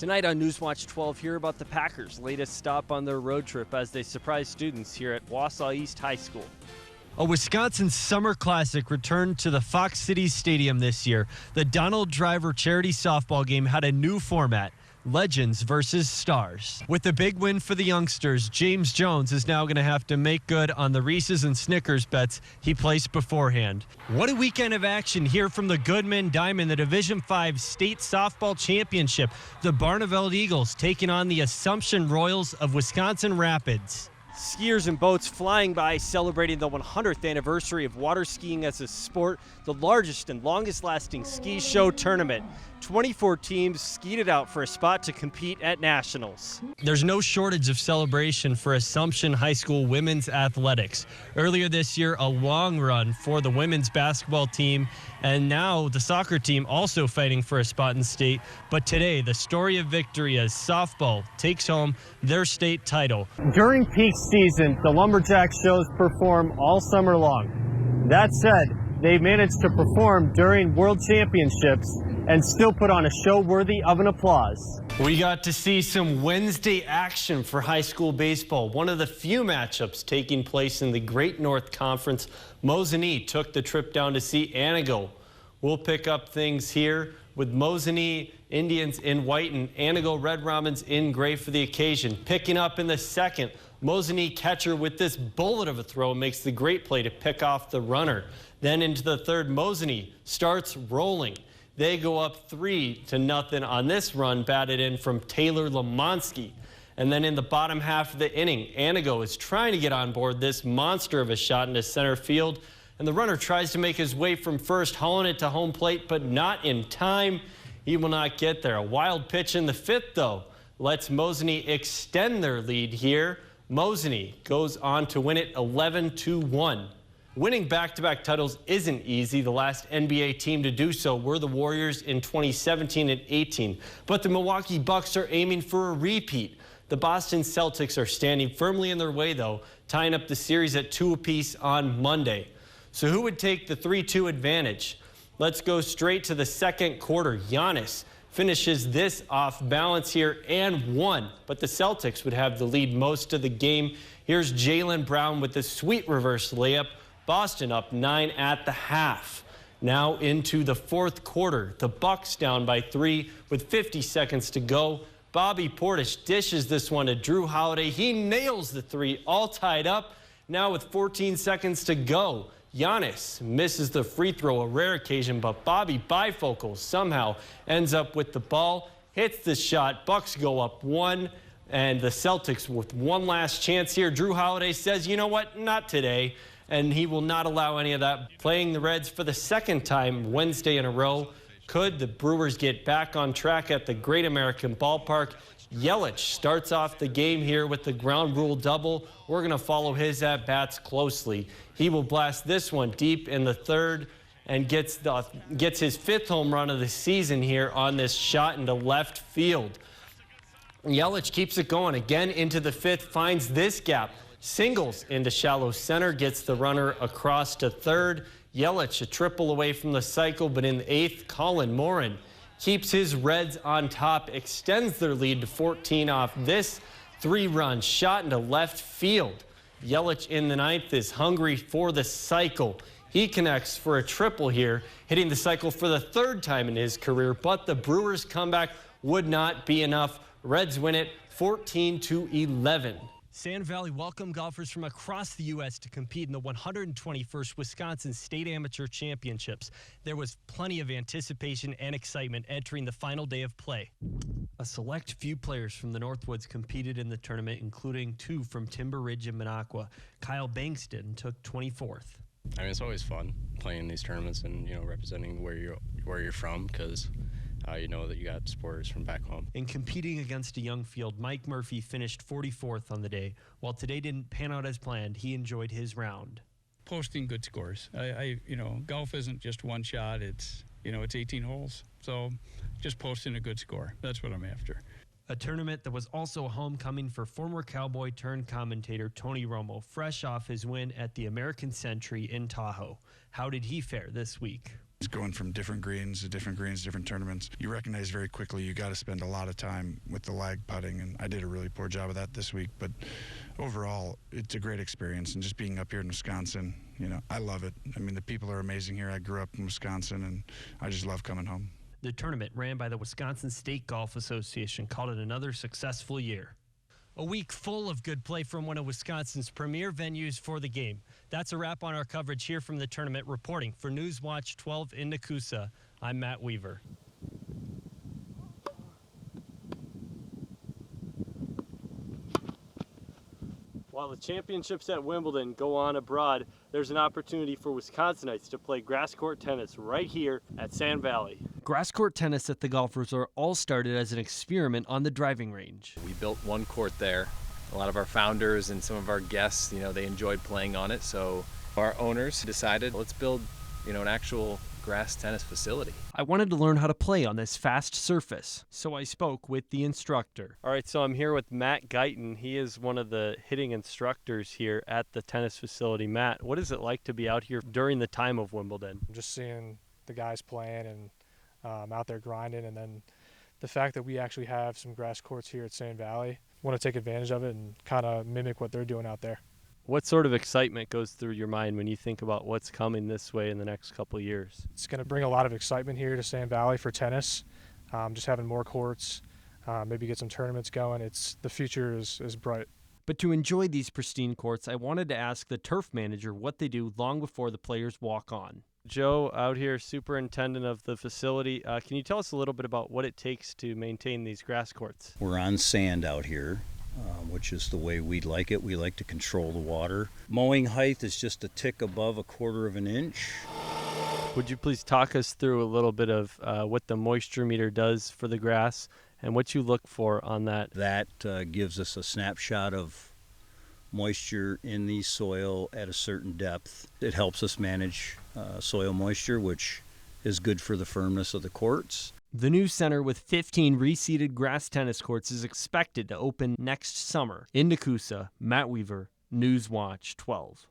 Tonight on Newswatch 12, hear about the Packers' latest stop on their road trip as they surprise students here at Wausau East High School. A Wisconsin Summer Classic returned to the Fox City Stadium this year. The Donald Driver charity softball game had a new format. Legends versus Stars. With the big win for the youngsters, James Jones is now going to have to make good on the Reese's and Snickers bets he placed beforehand. What a weekend of action here from the Goodman Diamond, the Division V State Softball Championship. The Barneveld Eagles taking on the Assumption Royals of Wisconsin Rapids. Skiers and boats flying by, celebrating the 100th anniversary of water skiing as a sport, the largest and longest-lasting ski show tournament. 24 teams skied it out for a spot to compete at nationals. There's no shortage of celebration for Assumption High School women's athletics. Earlier this year, a long run for the women's basketball team, and now the soccer team also fighting for a spot in state. But today, the story of victory as softball takes home their state title. During peak season, the Lumberjack shows perform all summer long. That said, they managed to perform during World Championships and still put on a show worthy of an applause. We got to see some Wednesday action for high school baseball. One of the few matchups taking place in the Great North Conference. Mosinee took the trip down to see Anago. We'll pick up things here with Mosinee Indians in white and Anago Red Robins in gray for the occasion. Picking up in the second, Mosinee catcher with this bullet of a throw makes the great play to pick off the runner. Then into the third, Mosinee starts rolling. They go up 3-0 on this run, batted in from Taylor Lamonsky. And then in the bottom half of the inning, Anago is trying to get on board this monster of a shot into center field. And the runner tries to make his way from first, hauling it to home plate, but not in time. He will not get there. A wild pitch in the fifth, though, lets Mosinee extend their lead here. Mosinee goes on to win it 11-1. Winning back-to-back titles isn't easy. The last NBA team to do so were the Warriors in 2017 and 18. But the Milwaukee Bucks are aiming for a repeat. The Boston Celtics are standing firmly in their way, though, tying up the series at 2 apiece on Monday. So who would take the 3-2 advantage? Let's go straight to the second quarter. Giannis finishes this off balance here and won, but the Celtics would have the lead most of the game. Here's Jaylen Brown with the sweet reverse layup. Boston up 9 at the half. Now into the fourth quarter. The Bucks down by 3 with 50 seconds to go. Bobby Portis dishes this one to Drew Holiday. He nails the 3, all tied up. Now with 14 seconds to go. Giannis misses the free throw, a rare occasion, but Bobby Bifocal somehow ends up with the ball, hits the shot. Bucks go up 1, and the Celtics with one last chance here. Drew Holiday says, you know what, not today. And he will not allow any of that. Playing the Reds for the second time Wednesday in a row. Could the Brewers get back on track at the Great American Ballpark? Yelich starts off the game here with the ground rule double. We're going to follow his at-bats closely. He will blast this one deep in the third and gets his 5th home run of the season here on this shot into left field. Yelich keeps it going again into the 5th, finds this gap. Singles into shallow center, gets the runner across to third. Yelich a triple away from the cycle, but in the 8th, Colin Morin keeps his Reds on top, extends their lead to 14 off this 3-run shot into left field. Yelich in the 9th is hungry for the cycle. He connects for a triple here, hitting the cycle for the 3rd time in his career, but the Brewers' comeback would not be enough. Reds win it 14-11. Sand Valley welcomed golfers from across the U.S. to compete in the 121st Wisconsin State Amateur Championships. There was plenty of anticipation and excitement entering the final day of play. A select few players from the Northwoods competed in the tournament, including 2 from Timber Ridge and Minocqua. Kyle Bankston took 24th. I mean, it's always fun playing these tournaments and, representing where you're from, because you know that you got supporters from back home. In competing against a young field, Mike Murphy finished 44th on the day. While today didn't pan out as planned, he enjoyed his round. Posting good scores. Golf isn't just one shot. It's 18 holes. So just posting a good score. That's what I'm after. A tournament that was also a homecoming for former Cowboy turned commentator Tony Romo, fresh off his win at the American Century in Tahoe. How did he fare this week? It's going from different greens to different tournaments. You recognize very quickly you got to spend a lot of time with the lag putting, and I did a really poor job of that this week. But overall, it's a great experience, and just being up here in Wisconsin, I love it. I mean, the people are amazing here. I grew up in Wisconsin, and I just love coming home. The tournament, ran by the Wisconsin State Golf Association, called it another successful year. A week full of good play from one of Wisconsin's premier venues for the game. That's a wrap on our coverage here from the tournament. Reporting for Newswatch 12 in Nakusa, I'm Matt Weaver. While the championships at Wimbledon go on abroad, there's an opportunity for Wisconsinites to play grass court tennis right here at Sand Valley. Grass court tennis at the Golf Resort all started as an experiment on the driving range. We built one court there. A lot of our founders and some of our guests, they enjoyed playing on it. So our owners decided, let's build, an actual grass tennis facility. I wanted to learn how to play on this fast surface, so I spoke with the instructor. All right, so I'm here with Matt Guyton. He is one of the hitting instructors here at the tennis facility. Matt, what is it like to be out here during the time of Wimbledon? Just seeing the guys playing and out there grinding, and then the fact that we actually have some grass courts here at Sand Valley, want to take advantage of it and kind of mimic what they're doing out there. What sort of excitement goes through your mind when you think about what's coming this way in the next couple of years? It's going to bring a lot of excitement here to Sand Valley for tennis, just having more courts, maybe get some tournaments going. The future is bright. But to enjoy these pristine courts, I wanted to ask the turf manager what they do long before the players walk on. Joe, out here, superintendent of the facility, can you tell us a little bit about what it takes to maintain these grass courts? We're on sand out here, which is the way we'd like it. We like to control the water. Mowing height is just a tick above 1/4 of an inch. Would you please talk us through a little bit of what the moisture meter does for the grass and what you look for on that? That gives us a snapshot of moisture in the soil at a certain depth. It helps us manage soil moisture, which is good for the firmness of the courts. The new center with 15 reseeded grass tennis courts is expected to open next summer. In Nakusa, Matt Weaver, Newswatch 12.